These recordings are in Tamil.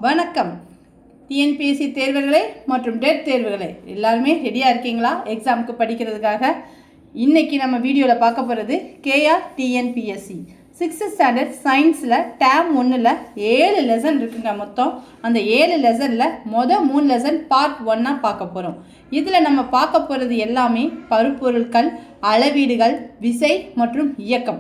வணக்கம். டிஎன்பிஎஸ்சி தேர்வுகளே மற்றும் டெட் தேர்வுகளே எல்லாருமே ரெடியாக இருக்கீங்களா? எக்ஸாமுக்கு படிக்கிறதுக்காக இன்றைக்கி நம்ம வீடியோவில் பார்க்க போகிறது கேஆர் டிஎன்பிஎஸ்சி 6th ஸ்டாண்டர்ட் சயின்ஸில் டேம் 1ல் 7 லெசன் இருக்குங்க. மொத்தம் அந்த 7 லெசனில் 3 லெசன் பார்ட் 1 பார்க்க போகிறோம். இதில் நம்ம பார்க்க போகிறது எல்லாமே பருப்பொருட்கள், அளவீடுகள், விசை மற்றும் இயக்கம்.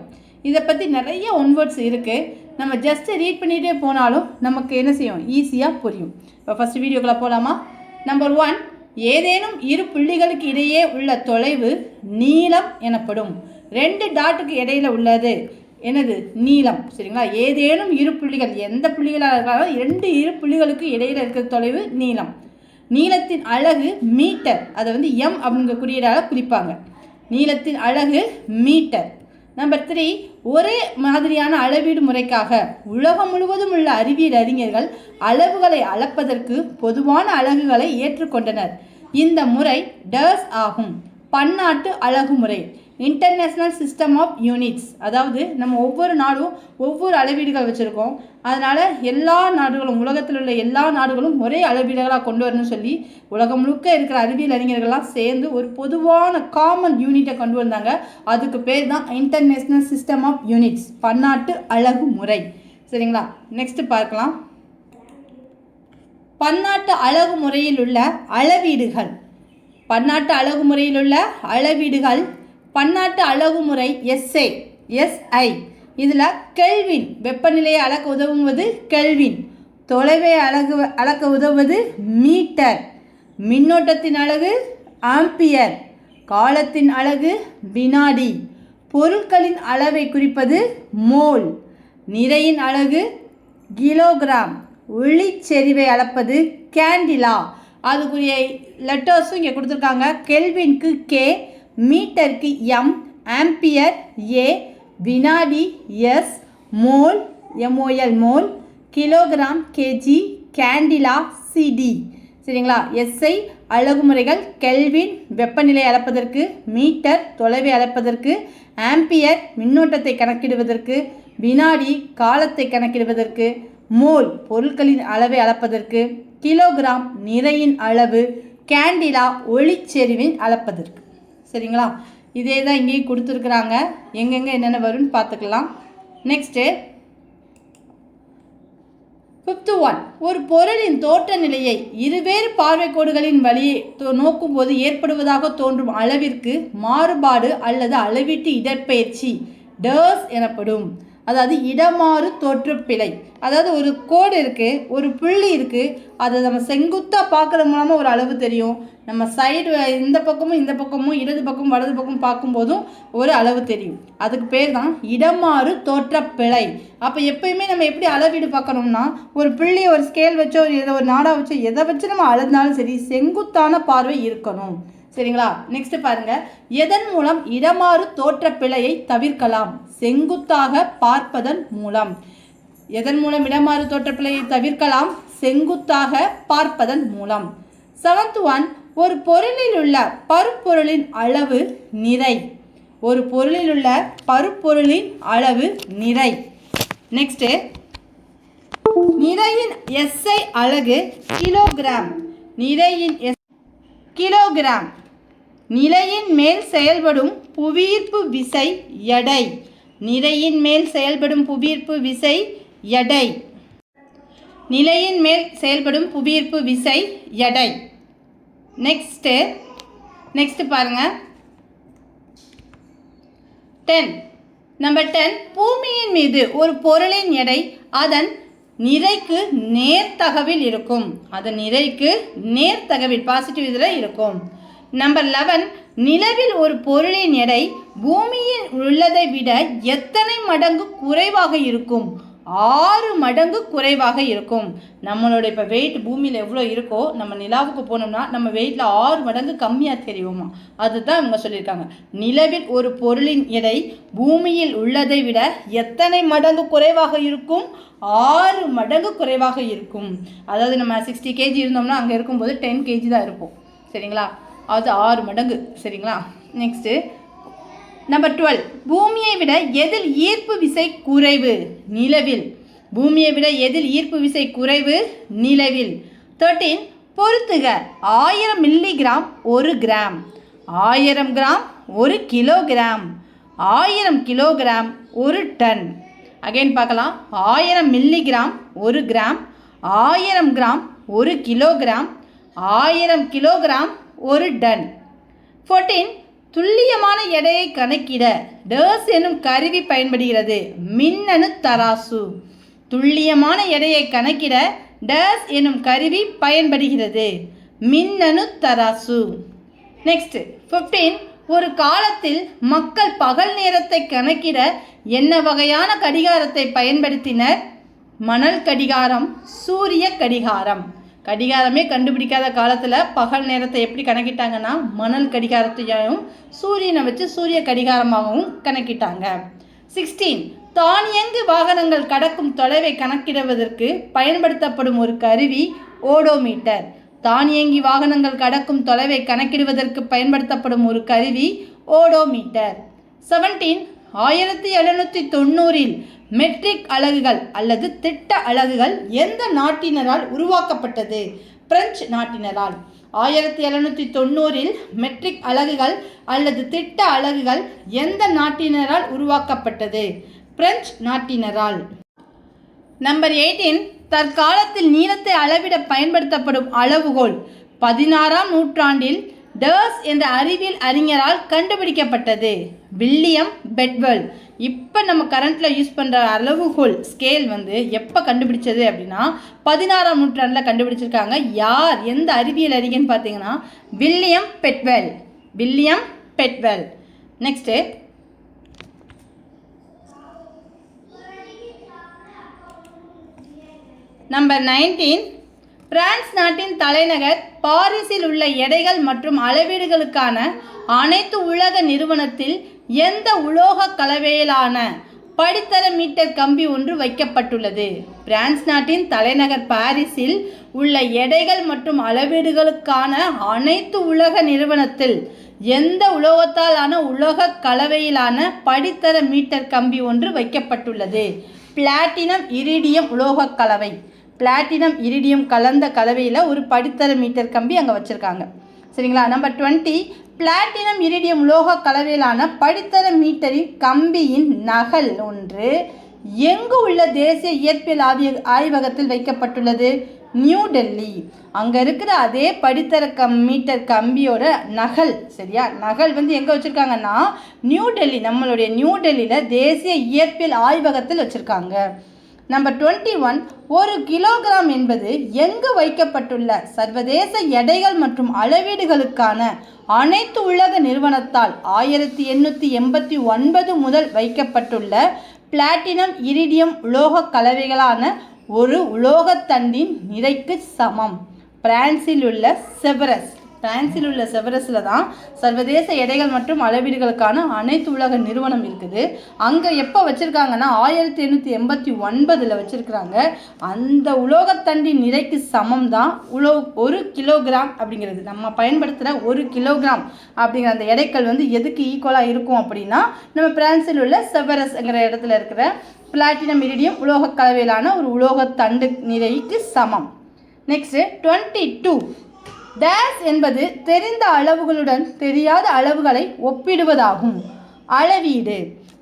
இதை பற்றி நிறைய ஒன்வேர்ட்ஸ் இருக்குது. நம்ம ஜஸ்ட்டு ரீட் பண்ணிகிட்டே போனாலும் நமக்கு என்ன செய்யும், ஈஸியாக புரியும். இப்போ ஃபஸ்ட் வீடியோக்குள்ளே போகலாமா? நம்பர் 1, ஏதேனும் இரு புள்ளிகளுக்கு இடையே உள்ள தொலைவு நீளம் எனப்படும். 2 டாட்டுக்கு இடையில் உள்ளது என்னது? நீளம். சரிங்களா? ஏதேனும் இரு புள்ளிகள், எந்த புள்ளிகளாக இருக்காலும் 2 இரு புள்ளிகளுக்கு இடையில் இருக்கிற தொலைவு நீளம். நீளத்தின் அலகு மீட்டர். அதை எம் அப்படிங்கிற குறியீடாக குறிப்பாங்க. நீளத்தின் அலகு மீட்டர். நம்பர் 3, ஒரே மாதிரியான அளவீடு முறைக்காக உலகம் முழுவதும் உள்ள அறிவியல் அறிஞர்கள் அளவுகளை அளப்பதற்கு பொதுவான அலகுகளை ஏற்றுக்கொண்டனர். இந்த முறை டர்ஸ் ஆகும். பன்னாட்டு அலகு முறை, இன்டர்நேஷ்னல் சிஸ்டம் ஆஃப் யூனிட்ஸ். அதாவது நம்ம ஒவ்வொரு நாடும் ஒவ்வொரு அளவீடுகள் வச்சுருக்கோம். அதனால் எல்லா நாடுகளும், உலகத்தில் உள்ள எல்லா நாடுகளும் ஒரே அளவீடுகளாக கொண்டு வரணும்னு சொல்லி உலகம் முழுக்க இருக்கிற அறிவியல் அறிஞர்கள்லாம் சேர்ந்து ஒரு பொதுவான காமன் யூனிட்டை கொண்டு வந்தாங்க. அதுக்கு பேர் தான் இன்டர்நேஷ்னல் சிஸ்டம் ஆஃப் யூனிட்ஸ், பன்னாட்டு அலகு முறை. சரிங்களா? நெக்ஸ்ட் பார்க்கலாம். பன்னாட்டு அலகு முறையில் உள்ள அளவீடுகள். பன்னாட்டு அலகு முறையில் உள்ள அளவீடுகள். பன்னாட்டு அலகுமுறை எஸ்ஐ. இதில் கெல்வின், வெப்பநிலையை அளக்க உதவுவது கெல்வின். தொலைவை அளக்க உதவுவது மீட்டர். மின்னோட்டத்தின் அலகு ஆம்பியர். காலத்தின் அலகு வினாடி. பொருட்களின் அளவை குறிப்பது மோல். நிறையின் அலகு கிலோகிராம். ஒளிச்செறிவை அளப்பது கேண்டிலா. அதுக்குரிய லெட்டர்ஸும் இங்கே கொடுத்துருக்காங்க. கெல்வின்க்கு கே, மீட்டருக்கு எம், ஆம்பியர் ஏ, வினாடி S, mole MOL mole, kilogram KG, candela CD. சரிங்களா? எஸ்ஐ அலகுமுறைகள் கெல்வின் வெப்பநிலை அளப்பதற்கு, மீட்டர் தொலைவை அளப்பதற்கு, ஆம்பியர் மின்னோட்டத்தை கணக்கிடுவதற்கு, வினாடி காலத்தை கணக்கிடுவதற்கு, மோல் பொருட்களின் அளவை அளப்பதற்கு, கிலோகிராம் நிறையின் அளவு, கேண்டிலா ஒளிச்செறிவின் அளப்பதற்கு. சரிங்களா? இதே தான் இங்கேயும் கொடுத்துருக்குறாங்க. எங்கெங்கே என்னென்ன வரும்னு பார்த்துக்கலாம். நெக்ஸ்ட்டு 5th 1, ஒரு பொருளின் தோற்ற நிலையை இருவேறு பார்வைக்கோடுகளின் வழியே நோக்கும்போது ஏற்படுவதாக தோன்றும் அளவிற்கு மாறுபாடு அல்லது அளவீட்டு இடப்பெயர்ச்சி டர்ஸ் எனப்படும். அதாவது இடமாறு தோற்றப்பிழை. அதாவது ஒரு கோடு இருக்குது, ஒரு புள்ளி இருக்குது, அதை நம்ம செங்குத்தாக பார்க்குறது மூலமாக ஒரு அளவு தெரியும். நம்ம சைடு இந்த பக்கமும் இடது பக்கம் வலது பக்கம் பார்க்கும்போதும் ஒரு அளவு தெரியும். அதுக்கு பேர் தான் இடமாறு தோற்றப்பிழை. அப்போ எப்பயுமே நம்ம எப்படி அளவீடு பார்க்கணும்னா, ஒரு புள்ளியை ஒரு ஸ்கேல் வச்சோ ஒரு நாடா வச்சோ எதை வச்சு நம்ம அளந்தாலும் சரி, செங்குத்தான பார்வை இருக்கணும். சரிங்களா? நெக்ஸ்ட் பாருங்க. எதன் மூலம் இடமாறு தோற்ற பிழையை தவிர்க்கலாம்? செங்குத்தாக பார்ப்பதன் மூலம். எதன் மூலம் இடமாறு தோற்ற பிழையை தவிர்க்கலாம்? செங்குத்தாக பார்ப்பதன் மூலம். 7th 1, ஒரு பொருளில் உள்ள பருப்பொருளின் அளவு நிறை. ஒரு பொருளில் உள்ள பருப்பொருளின் அளவு நிறை. நெக்ஸ்ட், நிறையின் எஸ்ஐ அலகு கிலோகிராம். நிறையின் கிலோகிராம். நிலையின் மேல் செயல்படும் புவியீர்ப்பு விசை எடை. நிறையின் மேல் செயல்படும் புவியீர்ப்பு விசை எடை. நிலையின் மேல் செயல்படும் புவியீர்ப்பு விசை எடை. நெக்ஸ்ட் பாருங்க. 10, நம்பர் 10, பூமியின் மீது ஒரு பொருளின் எடை அதன் நிறைக்கு நேர்த்தகவில் இருக்கும். அதன் நிறைக்கு நேர்த்தகவில் பாசிட்டிவ் இதில் இருக்கும். நம்பர் 11, நிலவில் ஒரு பொருளின் எடை பூமியில் உள்ளதை விட எத்தனை மடங்கு குறைவாக இருக்கும்? 6 மடங்கு குறைவாக இருக்கும். நம்மளோட இப்போ வெயிட் பூமியில் எவ்வளோ இருக்கோ, நம்ம நிலாவுக்கு போனோம்னா நம்ம வெயிட்டில் 6 மடங்கு கம்மியாக தெரியுமா? அதுதான் இவங்க சொல்லியிருக்காங்க. நிலவில் ஒரு பொருளின் எடை பூமியில் உள்ளதை விட எத்தனை மடங்கு குறைவாக இருக்கும்? 6 மடங்கு குறைவாக இருக்கும். அதாவது நம்ம 60 kg இருந்தோம்னா அங்கே இருக்கும்போது 10 kg தான் இருப்போம். சரிங்களா? அது 6 மடங்கு. சரிங்களா? நெக்ஸ்ட்டு நம்பர் 12, பூமியை விட எதில் ஈர்ப்பு விசை குறைவு? நிலவில். பூமியை விட எதில் ஈர்ப்பு விசை குறைவு? நிலவில். 13 பொறுத்துக. 1000 milligram 1 gram, 1000 gram 1 kilogram, 1000 kilogram 1 ton. Again பார்க்கலாம். 1000 milligram 1 gram, 1000 gram 1 kilogram, 1000 kilogram 1 ton. 14 துல்லியமான எடையை கணக்கிட டேஸ் எனும் கருவி பயன்படுகிறது? மின்னணு தராசு. துல்லியமான எடையை கணக்கிட டேஸ் எனும் கருவி பயன்படுகிறது? மின்னணு தராசு. நெக்ஸ்ட் 15 ஒரு காலத்தில் மக்கள் பகல் நேரத்தை கணக்கிட என்ன வகையான கடிகாரத்தை பயன்படுத்தினர்? மணல் கடிகாரம், சூரிய கடிகாரம். கடிகாரமே கண்டுபிடிக்காத காலத்தில் பகல் நேரத்தை எப்படி கணக்கிட்டாங்கன்னா மணல் கடிகாரத்தையும் சூரியனை வச்சு சூரிய கடிகாரமாகவும் கணக்கிட்டாங்க. 16 தானியங்கு வாகனங்கள் கடக்கும் தொலைவை கணக்கிடுவதற்கு பயன்படுத்தப்படும் ஒரு கருவி ஓடோமீட்டர். தானியங்கி வாகனங்கள் கடக்கும் தொலைவை கணக்கிடுவதற்கு பயன்படுத்தப்படும் ஒரு கருவி ஓடோமீட்டர். 17 1790 மெட்ரிக் அலகுகள் அல்லது திட்ட அலகுகள் எந்த நாட்டினரால் உருவாக்கப்பட்டது? பிரெஞ்சு நாட்டினரால். 1790 மெட்ரிக் அலகுகள் அல்லது திட்ட அலகுகள் எந்த நாட்டினரால் உருவாக்கப்பட்டது? பிரெஞ்சு நாட்டினரால். நம்பர் 18 தற்காலத்தில் நீளத்தை அளவிட பயன்படுத்தப்படும் அளவுகோல் 16ஆம் நூற்றாண்டில் டேஸ் என்ற அறிவியல் அறிஞரால் கண்டுபிடிக்கப்பட்டது? William Bedwell. இப்போ நம்ம கரண்ட்டில் யூஸ் பண்ணுற அளவுகோல் ஸ்கேல் எப்போ கண்டுபிடிச்சது அப்படின்னா 16ஆம் நூற்றாண்டில் கண்டுபிடிச்சிருக்காங்க. யார், எந்த அறிவியல் அறிஞர்னு பார்த்தீங்கன்னா William Bedwell. William Bedwell. Next number 19 France நாட்டின் தலைநகர் பாரிஸில் உள்ள எடைகள் மற்றும் அளவீடுகளுக்கான அனைத்து உலக நிறுவனத்தில் எந்த உலோக கலவையிலான படித்தர மீட்டர் கம்பி ஒன்று வைக்கப்பட்டுள்ளது? பிரான்ஸ் நாட்டின் தலைநகர் பாரிஸில் உள்ள எடைகள் மற்றும் அளவீடுகளுக்கான அனைத்து உலக நிறுவனத்தில் எந்த உலோகத்தாலான உலோக கலவையிலான படித்தர மீட்டர் கம்பி ஒன்று வைக்கப்பட்டுள்ளது? பிளாட்டினம் இரிடியம் உலோக கலவை. பிளாட்டினம் இரிடியம் கலந்த கலவையில் ஒரு படித்தர மீட்டர் கம்பி அங்கே வச்சுருக்காங்க. சரிங்களா? நம்பர் 20 பிளாட்டினம் இரிடியம் உலோக கலவையிலான படித்தர மீட்டரின் கம்பியின் நகல் ஒன்று எங்கு உள்ள தேசிய இயற்பியல் ஆய்வகத்தில் வைக்கப்பட்டுள்ளது? நியூ டெல்லி. அங்கே இருக்கிற அதே படித்தர மீட்டர் கம்பியோட நகல், சரியா, நகல் எங்கே வச்சுருக்காங்கன்னா நியூ டெல்லி, நம்மளுடைய நியூ டெல்லியில் தேசிய இயற்பியல் ஆய்வகத்தில் வச்சுருக்காங்க. நம்பர் 21 1 கிலோகிராம் என்பது எங்கு வைக்கப்பட்டுள்ள சர்வதேச எடைகள் மற்றும் அளவீடுகளுக்கான அனைத்து உலக நிறுவனத்தால் 1889 முதல் வைக்கப்பட்டுள்ள பிளாட்டினம் இரிடியம் உலோக கலவைகளான ஒரு உலோகத்தண்டின் நிறைக்கு சமம்? பிரான்சில் உள்ள செவரஸ். பிரான்சில் உள்ள செவரஸில் தான் சர்வதேச எடைகள் மற்றும் அளவீடுகளுக்கான அனைத்து உலக நிறுவனம் இருக்குது. அங்கே எப்போ வச்சுருக்காங்கன்னா 1889 வச்சுருக்குறாங்க. அந்த உலோகத்தண்டின் நிறைக்கு சமம் தான் 1 கிலோகிராம் அப்படிங்கிறது. நம்ம பயன்படுத்துகிற 1 கிலோகிராம் அப்படிங்கிற அந்த எடைக்கள் எதுக்கு ஈக்குவலாக இருக்கும் அப்படின்னா நம்ம பிரான்சில் உள்ள செவரஸ்ங்கிற இடத்துல இருக்கிற பிளாட்டினம் இரிடியம் உலோக கலவையிலான ஒரு உலோகத்தண்டு நிறைக்கு சமம். நெக்ஸ்ட் 22 டேஸ் என்பது தெரிந்த அளவுகளுடன் தெரியாத அளவுகளை ஒப்பிடுவதாகும். அளவீடு.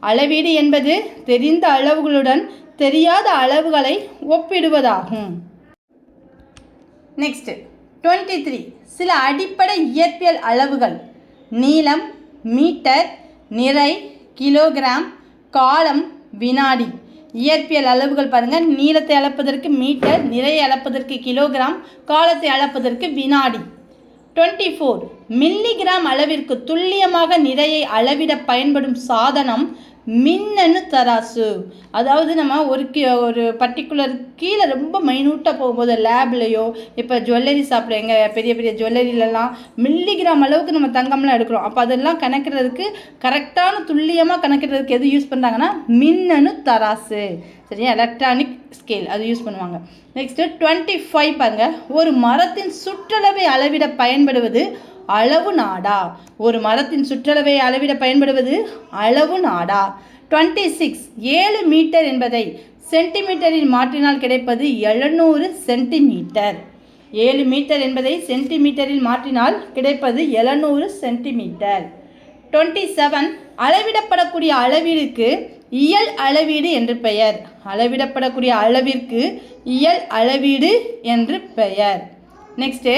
அளவீடு என்பது தெரிந்த அளவுகளுடன் தெரியாத அளவுகளை ஒப்பிடுவதாகும். நெக்ஸ்ட் 23 சில அடிப்படை இயற்பியல் அளவுகள் நீளம், மீட்டர், நிறை, கிலோகிராம், காலம், வினாடி. இயற்பியல் அளவுகள் பாருங்கள். நீளத்தை அளப்பதற்கு மீட்டர், நிறையை அளப்பதற்கு கிலோகிராம், காலத்தை அளப்பதற்கு வினாடி. 24 மில்லிகிராம் அளவிற்கு துல்லியமாக நிறையை அளவிட பயன்படும் சாதனம் மின்னணு தராசு. அதாவது நம்ம ஒரு பர்டிகுலர் கீழே ரொம்ப மைனூட்டாக போகும்போது லேப்லையோ இப்போ ஜுவல்லரி ஷாப்பில் எங்கள் பெரிய பெரிய ஜுவல்லரியிலலாம் மில்லிகிராம் அளவுக்கு நம்ம தங்கம்லாம் எடுக்கிறோம். அப்போ அதெல்லாம் கணக்கிறதுக்கு கரெக்டான துல்லியமாக கணக்கிறதுக்கு எது யூஸ் பண்ணுறாங்கன்னா மின்னணு தராசு. சரியா? எலக்ட்ரானிக் ஸ்கேல் அது யூஸ் பண்ணுவாங்க. நெக்ஸ்ட்டு 25 பாருங்க. ஒரு மரத்தின் சுற்றளவை அளவிட பயன்படுவது அளவு நாடா. ஒரு மரத்தின் சுற்றளவை அளவிட பயன்படுவது அளவு நாடா. 26 7 மீட்டர் என்பதை சென்டிமீட்டரில் மாற்றினால் கிடைப்பது 700 சென்டிமீட்டர். 7 மீட்டர் என்பதை சென்டிமீட்டரில் மாற்றினால் கிடைப்பது 700 சென்டிமீட்டர். 27 அளவிடப்படக்கூடிய அளவீடுக்கு இயல் அளவீடு என்று பெயர். அளவிடப்படக்கூடிய அளவிற்கு இயல் அளவீடு என்று பெயர். நெக்ஸ்ட்டு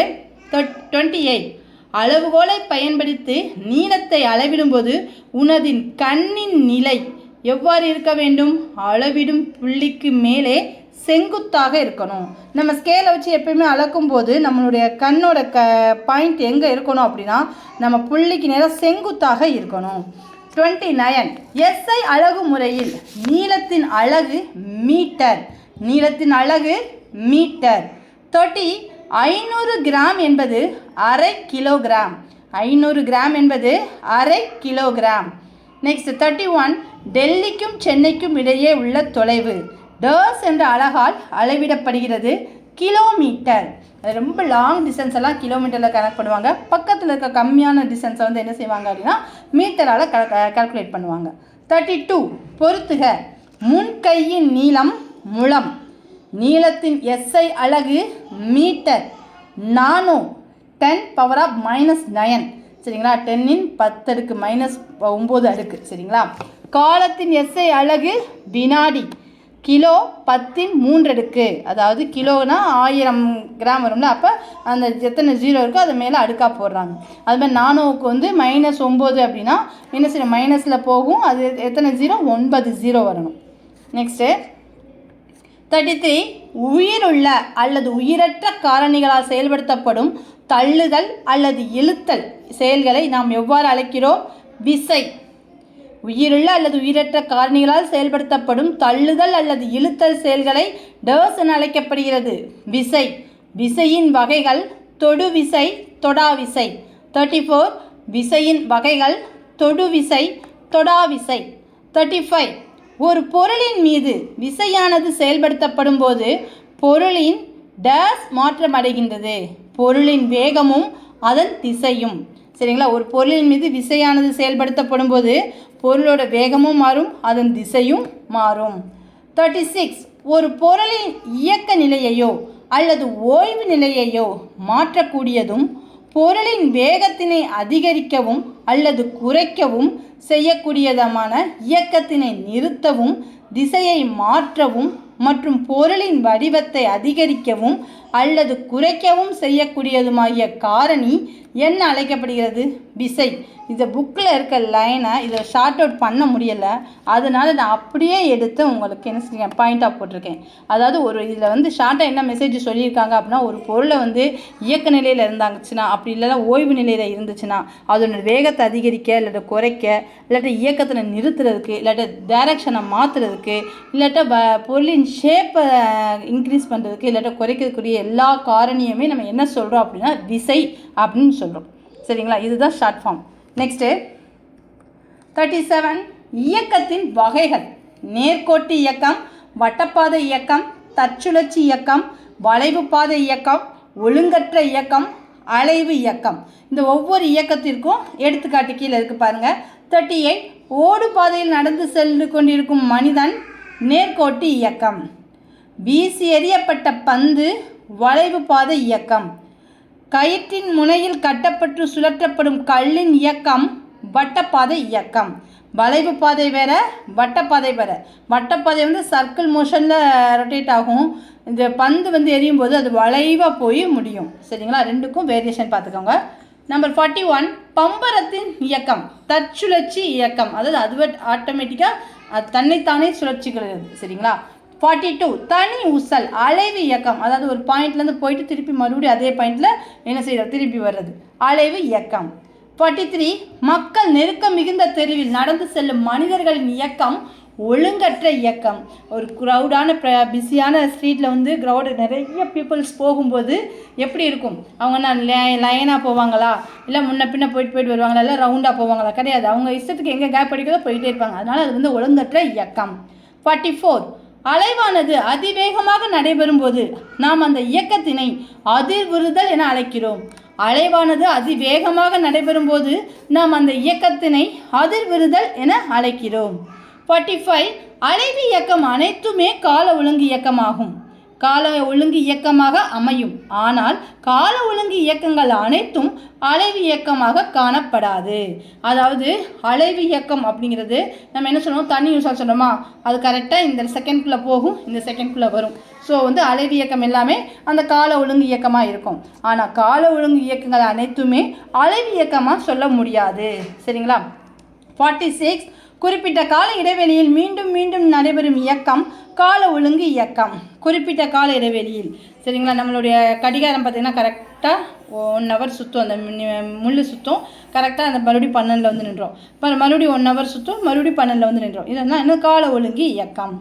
28 அளவுகோலை பயன்படுத்தி நீளத்தை அளவிடும்போது உனதின் கண்ணின் நிலை எவ்வாறு இருக்க வேண்டும்? அளவிடும் புள்ளிக்கு மேலே செங்குத்தாக இருக்கணும். நம்ம ஸ்கேலை வச்சு எப்பயுமே அளக்கும் போது நம்மளுடைய கண்ணோட பாயிண்ட் எங்கே இருக்கணும் அப்படின்னா நம்ம புள்ளிக்கு நேராக செங்குத்தாக இருக்கணும். 29 SI அலகு முறையில் நீளத்தின் அலகு மீட்டர். நீளத்தின் அலகு மீட்டர். 30 500 கிராம் என்பது அரை கிலோகிராம். 500 கிராம் என்பது அரை கிலோகிராம். நெக்ஸ்ட் 31 டெல்லிக்கும் சென்னைக்கும் இடையே உள்ள தொலைவு டர்ஸ் என்ற அலகால் அளவிடப்படுகிறது. கிலோமீட்டர். ரொம்ப லாங் டிஸ்டன்ஸ் எல்லாம் கிலோமீட்டரில் கனெக்ட் பண்ணுவாங்க. பக்கத்தில் இருக்க கம்மியான டிஸ்டன்ஸை வந்து என்ன செய்வாங்க அப்படின்னா மீட்டரால் கால்குலேட் பண்ணுவாங்க. 32 பொறுத்துக. முன்கையின் நீளம் முழம். நீளத்தின் SI அலகு மீட்டர். நானோ 10⁻⁻9 சரிங்களா? 10⁻⁻⁹ சரிங்களா? காலத்தின் SI அலகு வினாடி. கிலோ 10⁻³ அதாவது கிலோனா 1000 கிராம் வரும்ல, அப்போ அந்த எத்தனை ஜீரோ இருக்கோ அது மேலே அடுக்காக போடுறாங்க. அதுமாதிரி நானோவுக்கு வந்து -9 அப்படின்னா என்ன செய்யும்? மைனஸில் போகும். அது எத்தனை ஜீரோ? 9 ஜீரோ வரணும். நெக்ஸ்ட்டு 33 உயிருள்ள அல்லது உயிரற்ற காரணிகளால் செயல்படுத்தப்படும் தள்ளுதல் அல்லது இழுத்தல் செயல்களை நாம் எவ்வாறு அழைக்கிறோம்? விசை. உயிருள்ள அல்லது உயிரற்ற காரணிகளால் செயல்படுத்தப்படும் தள்ளுதல் அல்லது இழுத்தல் செயல்களை டர்ஸ் என அழைக்கப்படுகிறது. விசை. விசையின் வகைகள் தொடு விசை, தொடா விசை. 34 விசையின் வகைகள் தொடு விசை, தொடா விசை. 35 ஒரு பொருளின் மீது விசையானது செயல்படுத்தப்படும் போது பொருளின் டேஸ் மாற்றமடைகின்றது. பொருளின் வேகமும் அதன் திசையும் சரிங்களா? ஒரு பொருளின் மீது விசையானது செயல்படுத்தப்படும் போது பொருளோட வேகமும் மாறும், அதன் திசையும் மாறும். 36 ஒரு பொருளின் இயக்க நிலையையோ அல்லது ஓய்வு நிலையையோ மாற்றக்கூடியதும் பொருளின் வேகத்தினை அதிகரிக்கவும் அல்லது குறைக்கவும் செய்யக்கூடியதமான இயக்கத்தினை நிறுத்தவும் திசையை மாற்றவும் மற்றும் பொருளின் வடிவத்தை அதிகரிக்கவும் அல்லது குறைக்கவும் செய்யக்கூடியதுமாகிய காரணி என்ன அழைக்கப்படுகிறது? விசை. இந்த புக்கில் இருக்க லைனை இதை ஷார்ட் அவுட் பண்ண முடியலை, அதனால் நான் அப்படியே எடுத்து உங்களுக்கு என்ன செய்ய பாயிண்டாக போட்டிருக்கேன். அதாவது ஒரு இதில் வந்து ஷார்ட்டாக என்ன மெசேஜ் சொல்லியிருக்காங்க அப்படின்னா, ஒரு பொருளை வந்து இயக்க நிலையில் இருந்தாச்சுன்னா அப்படி இல்லைன்னா ஓய்வு நிலையில் இருந்துச்சுன்னா அதோட வேகத்தை அதிகரிக்க இல்லாட்ட குறைக்க இல்லாட்ட இயக்கத்தில் நிறுத்துறதுக்கு இல்லாட்ட டைரக்ஷனை மாற்றுறதுக்கு இல்லாட்ட பொருளின் ஷேப்பை இன்க்ரீஸ் பண்ணுறதுக்கு இல்லாட்ட குறைக்கக்கூடிய எல்லா காரணியுமே நம்ம என்ன சொல்கிறோம் அப்படின்னா விசை அப்படின்னு சொல்கிறோம். சரிங்களா? இதுதான் ஷார்ட் ஃபார்ம். நெக்ஸ்ட்டு 37 இயக்கத்தின் வகைகள். நேர்கோட்டு இயக்கம், வட்டப்பாதை இயக்கம், தற்சுழற்சி இயக்கம், வளைவு பாதை இயக்கம், ஒழுங்கற்ற இயக்கம், அலைவு இயக்கம். இந்த ஒவ்வொரு இயக்கத்திற்கும் எடுத்துக்காட்டு கீழே இருக்குது பாருங்கள். 38 ஓடு பாதையில் நடந்து சென்று கொண்டிருக்கும் மனிதன் நேர்கோட்டு இயக்கம். வீசி எறியப்பட்ட பந்து வளைவு பாதை இயக்கம். கயிற்றின் முனையில் கட்டப்பட்டு சுழற்றப்படும் கல்லின் இயக்கம் வட்டப்பாதை இயக்கம். வளைவு பாதை வேறு, வட்டப்பாதை வேறு. வட்டப்பாதை வந்து சர்க்கிள் மோஷனில் ரொட்டேட் ஆகும். இந்த பந்து வந்து எரியும் போது அது வளைவாக போய் முடியும். சரிங்களா? ரெண்டுக்கும் வேரியேஷன் பார்த்துக்கோங்க. நம்பர் 41 பம்பரத்தின் இயக்கம் தற்சுழற்சி இயக்கம். அதாவது அதுவே ஆட்டோமேட்டிக்காக அது தன்னைத்தானே சுழற்சிக்கிறது. சரிங்களா? 42 தனி ஊசல் அலைவு இயக்கம். அதாவது ஒரு பாயிண்ட்லேருந்து போயிட்டு திருப்பி மறுபடியும் அதே பாயிண்டில் என்ன செய்யறது? திருப்பி வர்றது அலைவு இயக்கம். 43 மக்கள் நெருக்கம் மிகுந்த தெருவில் நடந்து செல்லும் மனிதர்களின் இயக்கம் ஒழுங்கற்ற இயக்கம். ஒரு க்ரௌடான பிஸியான ஸ்ட்ரீட்டில் வந்து நிறைய பீப்புள்ஸ் போகும்போது எப்படி இருக்கும்? அவங்க லைனாக போவாங்களா, இல்லை முன்ன பின்ன போயிட்டு வருவாங்களா, இல்லை ரவுண்டாக போவாங்களா? கிடையாது. அவங்க இஷ்டத்துக்கு எங்கே கேப் அடிக்கிறதோ போயிட்டே இருப்பாங்க. அதனால் அது வந்து ஒழுங்கற்ற இயக்கம். 44 அலைவானது அதிவேகமாக நடைபெறும் போது நாம் அந்த இயக்கத்தினை அதிர்வுறுதல் என அழைக்கிறோம். அலைவானது அதிவேகமாக நடைபெறும் போது நாம் அந்த இயக்கத்தினை அதிர்வுறுதல் என அழைக்கிறோம். 45 அலைவு இயக்கம் அனைத்துமே கால ஒழுங்கு இயக்கமாகும். கால ஒழுங்கு இயக்கமாக அமையும். ஆனால் கால ஒழுங்கு இயக்கங்கள் அனைத்தும் அலைவு இயக்கமாக காணப்படாது. அதாவது அலைவு இயக்கம் அப்படிங்கிறது நம்ம என்ன சொல்லுவோம், தண்ணி யூஸாக சொல்கிறோமா, அது கரெக்டாக இந்த செகண்ட்குள்ளே போகும், இந்த செகண்ட்குள்ளே வரும். ஸோ அலைவு இயக்கம் எல்லாமே அந்த கால ஒழுங்கு இயக்கமாக இருக்கும். ஆனால் கால ஒழுங்கு இயக்கங்கள் அனைத்துமே அலைவு இயக்கமாக சொல்ல முடியாது. சரிங்களா? 46 குறிப்பிட்ட கால இடைவெளியில் மீண்டும் மீண்டும் நடைபெறும் இயக்கம் கால ஒழுங்கு இயக்கம். குறிப்பிட்ட கால இடைவெளியில், சரிங்களா, நம்மளுடைய கடிகாரம் பார்த்திங்கன்னா கரெக்டாக 1 hour சுற்றும், அந்த முள் சுற்றும், கரெக்டாக அந்த மறுபடியும் 12 வந்து நின்றோம். இப்போ மறுபடியும் 1 hour சுற்றும், மறுபடியும் 12 வந்து நின்றோம். இதெல்லாம் என்ன கால ஒழுங்கு இயக்கம்.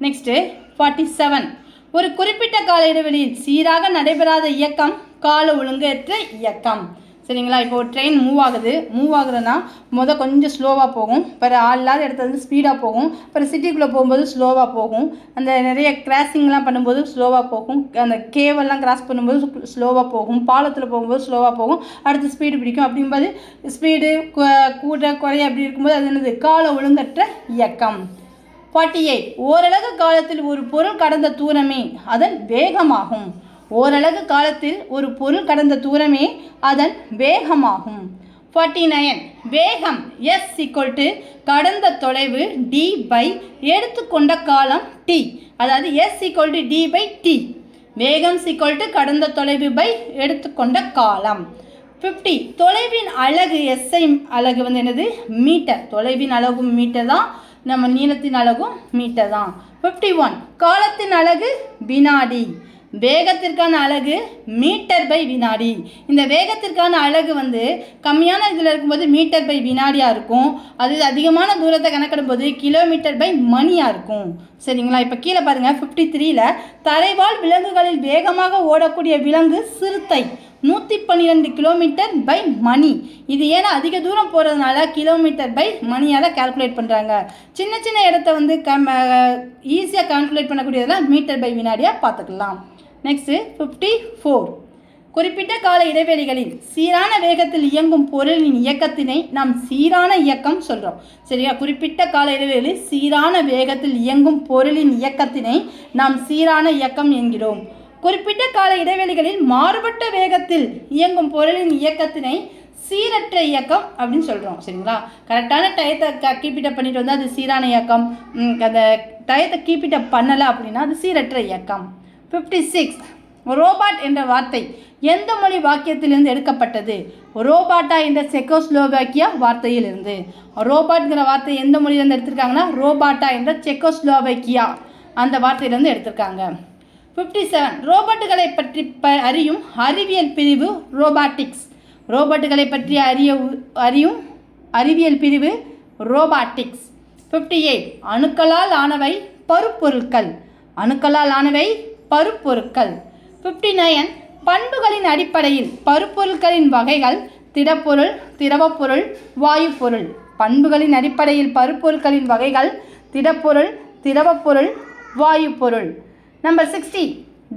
நெக்ஸ்ட்டு 47 ஒரு குறிப்பிட்ட கால இடைவெளியில் சீராக நடைபெறாத இயக்கம் கால ஒழுங்கற்ற இயக்கம். சரிங்களா? இப்போ ஒரு ட்ரெயின் மூவ் ஆகுதுன்னா கொஞ்சம் ஸ்லோவாக போகும், பிற ஆள் இல்லாத இடத்துல வந்து ஸ்பீடாக போகும், அப்புறம் சிட்டிக்குள்ளே போகும்போது ஸ்லோவாக போகும், அந்த நிறைய கிராசிங்லாம் பண்ணும்போது ஸ்லோவாக போகும், அந்த கேவெல்லாம் கிராஸ் பண்ணும்போது ஸ்லோவாக போகும், பாலத்தில் போகும்போது ஸ்லோவாக போகும், அடுத்து ஸ்பீடு பிடிக்கும். அப்படிங்கும்போது ஸ்பீடு கூட குறைய அப்படி இருக்கும்போது அது என்னது கால ஒழுங்கற்ற இயக்கம். 48 ஓரலகு காலத்தில் ஒரு பொருள் கடந்த தூரமே அதன் வேகமாகும். ஓரலகு காலத்தில் ஒரு பொருள் கடந்த தூரமே அதன் வேகமாகும். 49 வேகம் s கடந்த தொலைவு d by எடுத்துக்கொண்ட காலம் t. அதாவது s d by t. வேகம் கடந்த தொலைவு by எடுத்துக்கொண்ட காலம். 50 தொலைவின் அலகு SI அலகு வந்து என்னது மீட்டர். தொலைவின் அலகும் மீட்டர் தான், நம்ம நீளத்தின் அலகும் மீட்டர் தான். 51 காலத்தின் அலகு வினாடி. வேகத்திற்கான அலகு மீட்டர் பை வினாடி. இந்த வேகத்திற்கான அலகு வந்து கம்மியான இதில் இருக்கும்போது மீட்டர் பை வினாடியாக இருக்கும். அது அதிகமான தூரத்தை கணக்கிடும்போது கிலோமீட்டர் பை மணியாக இருக்கும். சரிங்களா? இப்போ கீழே பாருங்கள், 53ல் தரைவாழ் விலங்குகளில் வேகமாக ஓடக்கூடிய விலங்கு சிறுத்தை 112 கிலோமீட்டர் பை மணி. இது ஏன்னா அதிக தூரம் போகிறதுனால கிலோமீட்டர் பை மணியால் கால்குலேட் பண்ணுறாங்க. சின்ன சின்ன இடத்த வந்து ஈஸியாக கால்குலேட் பண்ணக்கூடியதெல்லாம் மீட்டர் பை வினாடியாக பார்த்துக்கலாம். நெக்ஸ்ட்டு 54 குறிப்பிட்ட கால இடைவெளிகளில் சீரான வேகத்தில் இயங்கும் பொருளின் இயக்கத்தினை நாம் சீரான இயக்கம் சொல்கிறோம். சரியா? குறிப்பிட்ட கால இடைவெளியில் சீரான வேகத்தில் இயங்கும் பொருளின் இயக்கத்தினை நாம் சீரான இயக்கம் என்கிறோம். குறிப்பிட்ட கால இடைவெளிகளில் மாறுபட்ட வேகத்தில் இயங்கும் பொருளின் இயக்கத்தினை சீரற்ற இயக்கம் அப்படின்னு சொல்கிறோம். சரிங்களா? கரெக்டான டயத்தை கீப்பிட்டப் பண்ணிட்டு வந்தால் அது சீரான இயக்கம். அந்த டயத்தை கீப்பிட்டப் பண்ணலை அப்படின்னா அது சீரற்ற இயக்கம். 56 ரோபாட் என்ற வார்த்தை எந்த மொழி வாக்கியத்திலிருந்து எடுக்கப்பட்டது? ரோபாட்டா என்ற செக்கோஸ்லோவாக்கியா வார்த்தையிலிருந்து. ரோபாட்ங்கிற வார்த்தை எந்த மொழியிலேருந்து எடுத்திருக்காங்கன்னா ரோபாட்டா என்ற செக்கோஸ்லோவாக்கியா அந்த வார்த்தையிலேருந்து எடுத்திருக்காங்க. 57 ரோபோட்டுகளை பற்றி அறியும் அறிவியல் பிரிவு ரோபாட்டிக்ஸ். ரோபோட்டுகளை பற்றி அறியும் அறிவியல் பிரிவு ரோபாட்டிக்ஸ். 58 அணுக்களால் ஆனவை பருப்பொருட்கள். அணுக்களால் ஆனவை பருப்பொருட்கள். 59 பண்புகளின் அடிப்படையில் பருப்பொருட்களின் வகைகள் திடப்பொருள், திரவப்பொருள், வாயுப்பொருள். பண்புகளின் அடிப்படையில் பருப்பொருட்களின் வகைகள் திடப்பொருள், திரவப்பொருள், வாயுப்பொருள். நம்பர் 60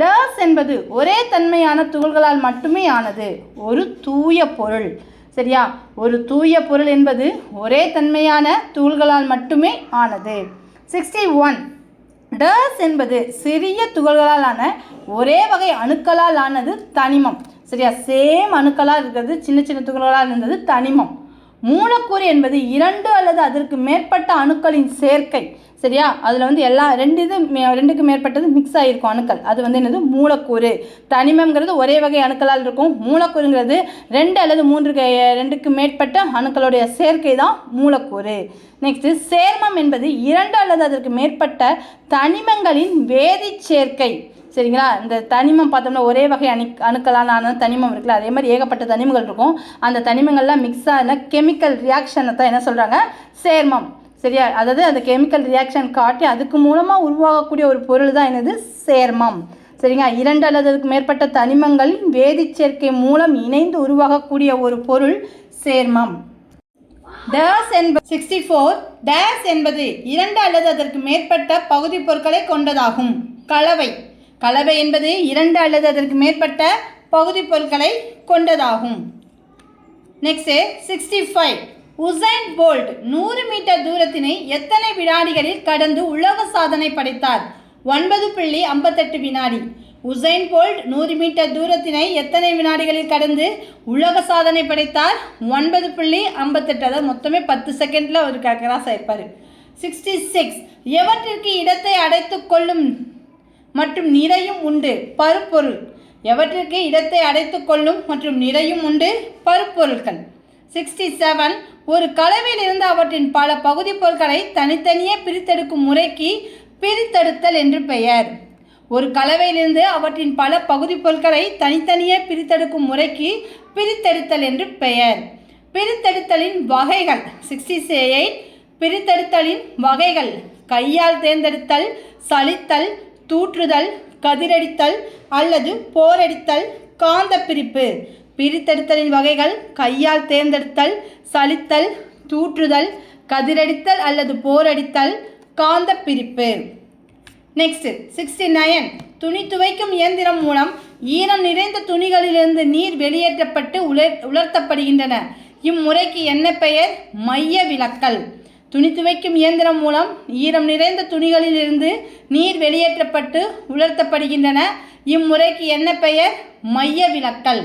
டஸ் என்பது ஒரே தன்மையான துகள்களால் மட்டுமே ஆனது ஒரு தூய பொருள். சரியா? ஒரு தூய பொருள் என்பது ஒரே தன்மையான துகள்களால் மட்டுமே ஆனது. 61 டஸ் என்பது சிறிய துகள்களால் ஆன ஒரே வகை அணுக்களால் ஆனது தனிமம். சரியா? சேம் அணுக்களாக இருக்கிறது சின்ன சின்ன துகள்களால் இருந்தது தனிமம். மூலக்கூறு என்பது 2 அல்லது அதற்கு மேற்பட்ட அணுக்களின் சேர்க்கை. சரியா? அதில் வந்து ரெண்டுக்கு மேற்பட்டது மிக்ஸ் ஆகிருக்கும் அணுக்கள், அது வந்து என்னது மூலக்கூறு. தனிமம்ங்கிறது ஒரே வகை அணுக்களால் இருக்கும். மூலக்கூறுங்கிறது 2 அல்லது 2க்கு மேற்பட்ட அணுக்களுடைய சேர்க்கை தான் மூலக்கூறு. நெக்ஸ்ட்டு சேர்மம் என்பது 2 அல்லது அதற்கு மேற்பட்ட தனிமங்களின் வேதி சேர்க்கை. சரிங்களா? இந்த தனிமம் பார்த்தோம்னா ஒரே வகை அணுக்களான தனிமம் இருக்குல்ல, அதே மாதிரி ஏகப்பட்ட தனிமங்கள் இருக்கும். அந்த தனிமங்கள்லாம் மிக்ஸ் ஆன கெமிக்கல் ரியாக்ஷனை தான் என்ன சொல்கிறாங்க? சேர்மம். சரியா? அதாவது அந்த கெமிக்கல் ரியாக்ஷன் காட்டி அதுக்கு மூலமாக உருவாகக்கூடிய ஒரு பொருள் தான் என்னது? சேர்மம். சரிங்களா? 2 அல்லது அதுக்கு மேற்பட்ட தனிமங்களின் வேதி சேர்க்கை மூலம் இணைந்து உருவாகக்கூடிய ஒரு பொருள் சேர்மம். டேஸ் என்பது 64 டேஸ் என்பது 2 அல்லது அதற்கு மேற்பட்ட பகுதி பொருட்களை கொண்டதாகும். கலவை. கலவை என்பது 2 அல்லது அதற்கு மேற்பட்ட பகுதி பொருட்களை கொண்டதாகும். நெக்ஸ்ட்டு 65 உசைன் போல்ட் 100 மீட்டர் தூரத்தினை எத்தனை வினாடிகளில் கடந்து உலக சாதனை படைத்தார்? 9.58 வினாடி. உசைன் போல்ட் 100 மீட்டர் தூரத்தினை எத்தனை வினாடிகளில் கடந்து உலக சாதனை படைத்தார்? 9.58. அதாவது மொத்தமே 10 செகண்டில் அவர் கிராஸ் ஆயிருப்பார். 66. எவற்றிற்கு இடத்தை அடைத்து கொள்ளும் மற்றும் நிறையும் உண்டு? பருப்பொருள். எவற்றிற்கு இடத்தை அடைத்து கொள்ளும் மற்றும் நிறையும் உண்டு? பருப்பொருட்கள். 67. ஒரு கலவையிலிருந்து அவற்றின் பல பகுதி பொருட்களை தனித்தனியே பிரித்தெடுக்கும் முறைக்கு பிரித்தெடுத்தல் என்று பெயர். ஒரு கலவையிலிருந்து அவற்றின் பல பகுதி பொருட்களை தனித்தனியே பிரித்தெடுக்கும் முறைக்கு பிரித்தெடுத்தல் என்று பெயர். பிரித்தெடுத்தலின் வகைகள். 68. பிரித்தெடுத்தலின் வகைகள்: கையால் தேர்ந்தெடுத்தல், சலித்தல், தூற்றுதல், கதிரடித்தல் அல்லது போரடித்தல், காந்த பிரிப்பு. பிரித்தெடுத்தலின் வகைகள்: கையால் தேர்ந்தெடுத்தல், சலித்தல், தூற்றுதல், கதிரடித்தல் அல்லது போரடித்தல், காந்த பிரிப்பு. நெக்ஸ்ட் 69. துணி துவைக்கும் இயந்திரம் மூலம் ஈரம் நிறைந்த துணிகளிலிருந்து நீர் வெளியேற்றப்பட்டு உலர்த்தப்படுகின்றன. இம்முறைக்கு என்ன பெயர்? மைய விலக்கல். துணி துவைக்கும் இயந்திரம் மூலம் ஈரம் நிறைந்த துணிகளிலிருந்து நீர் வெளியேற்றப்பட்டு உலர்த்தப்படுகின்றன. இம்முறைக்கு என்ன பெயர்? மைய விலக்கல்.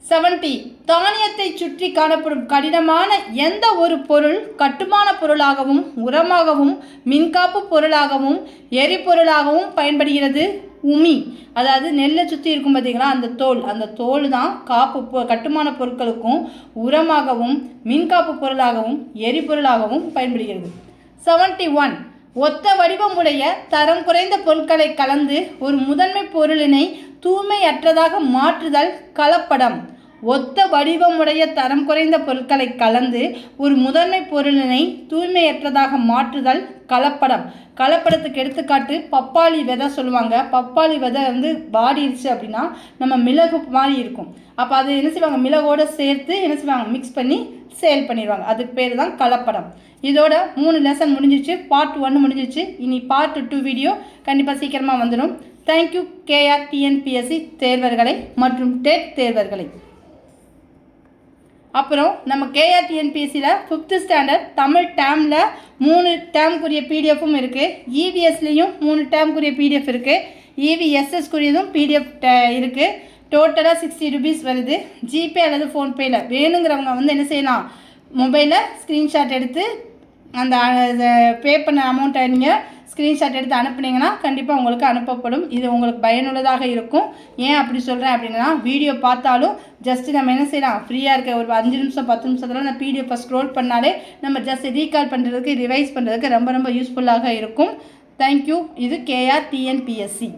70. தானியத்தை சுற்றி காணப்படும் கடினமான எந்த ஒரு பொருள் கட்டுமான பொருளாகவும் உரமாகவும் மின்காப்பு பொருளாகவும் எரிபொருளாகவும் பயன்படுகிறது? உமி. அதாவது நெல்லை சுற்றி இருக்கும் பார்த்தீங்களா, அந்த தோல் தான் கட்டுமான பொருட்களுக்கும் உரமாகவும் மின்காப்பு பொருளாகவும் எரிபொருளாகவும் பயன்படுகிறது. 71. ஒத்த வடிவமுடைய தரம் குறைந்த பொருட்களை கலந்து ஒரு முதன்மை பொருளினை தூய்மையற்றதாக மாற்றுதல் கலப்படம். ஒத்த வடிவமுடைய தரம் குறைந்த பொருட்களை கலந்து ஒரு முதன்மை பொருளினை தூய்மையற்றதாக மாற்றுதல் கலப்படம். கலப்படத்துக்கு எடுத்துக்காட்டு பப்பாளி விதை சொல்லுவாங்க. பப்பாளி விதை வாடிடுச்சு அப்படின்னா நம்ம மிளகு மாதிரி இருக்கும். அப்போ அது என்ன செய்வாங்க? மிளகோடு சேர்த்து என்ன செய்வாங்க? மிக்ஸ் பண்ணி சேல் பண்ணிடுவாங்க. அதுக்கு பேர் தான் கலப்படம். இதோட 3 லெசன் முடிஞ்சிச்சு. பார்ட் 1 முடிஞ்சிச்சு. இனி பார்ட் 2 வீடியோ கண்டிப்பாக சீக்கிரமாக வந்துடும். தேங்க்யூ கேஆர் டிஎன்பிஎஸ்சி தேர்வர்களை மற்றும் டெட் தேர்வர்களை. அப்புறம் நம்ம கேஆர் டிஎன்பிஎஸ்சியில் 5th ஸ்டாண்டர்ட் தமிழ் டேமில் 3 டேம்க்குரிய பிடிஎஃப்பும் இருக்குது. இவிஎஸ்லேயும் 3 டேம்க்குரிய பிடிஎஃப் இருக்குது. இவிஎஸ்எஸ்க்குரியதும் பிடிஎஃப் இருக்குது. டோட்டலாக 60 ரூபீஸ் வருது. ஜிபே அல்லது ஃபோன்பேயில் வேணுங்கிறவங்க என்ன செய்யலாம்? மொபைலில் ஸ்க்ரீன்ஷாட் எடுத்து அந்த பே பண்ண அமௌண்ட்டை நீங்கள் ஸ்க்ரீன்ஷாட் எடுத்து அனுப்புனீங்கன்னா கண்டிப்பாக உங்களுக்கு அனுப்பப்படும். இது உங்களுக்கு பயனுள்ளதாக இருக்கும். ஏன் அப்படி சொல்கிறேன் அப்படின்னா, வீடியோ பார்த்தாலும் ஜஸ்ட்டு நம்ம என்ன செய்யலாம்? ஃப்ரீயாக இருக்க ஒரு 5 நிமிஷம் 10 நிமிஷத்தில் அந்த பிடிஎஃப்பை ஸ்க்ரோல் பண்ணாலே நம்ம ஜஸ்ட் ரீகால் பண்ணுறதுக்கு ரிவைஸ் பண்ணுறதுக்கு ரொம்ப யூஸ்ஃபுல்லாக இருக்கும். தேங்க்யூ. இது கேஆர் டிஎன்பிஎஸ்சி.